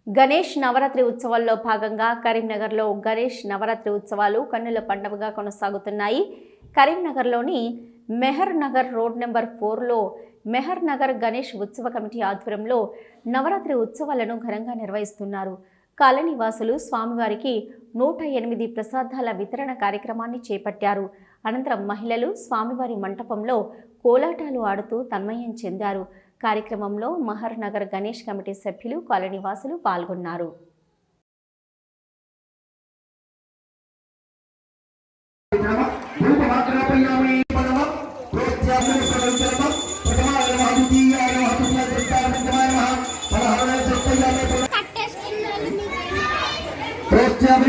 గణేష్ నవరాత్రి ఉత్సవాల్లో భాగంగా కరీంనగర్లో గణేష్ నవరాత్రి ఉత్సవాలు కన్నుల పండుగగా కొనసాగుతున్నాయి. కరీంనగర్లోని మెహర్ నగర్ రోడ్ నెంబర్ 4లో మెహర్ నగర్ గణేష్ ఉత్సవ కమిటీ ఆధ్వర్యంలో నవరాత్రి ఉత్సవాలను ఘనంగా నిర్వహిస్తున్నారు. కాలనీవాసులు స్వామివారికి 108 ప్రసాదాల వితరణ కార్యక్రమాన్ని చేపట్టారు. అనంతరం మహిళలు స్వామివారి మంటపంలో కోలాటాలు ఆడుతూ తన్మయం చెందారు. కార్యక్రమంలో మహర్ నగర్ గణేష్ కమిటీ సభ్యులు, కాలనీవాసులు పాల్గొన్నారు. ప్రోత్సాహ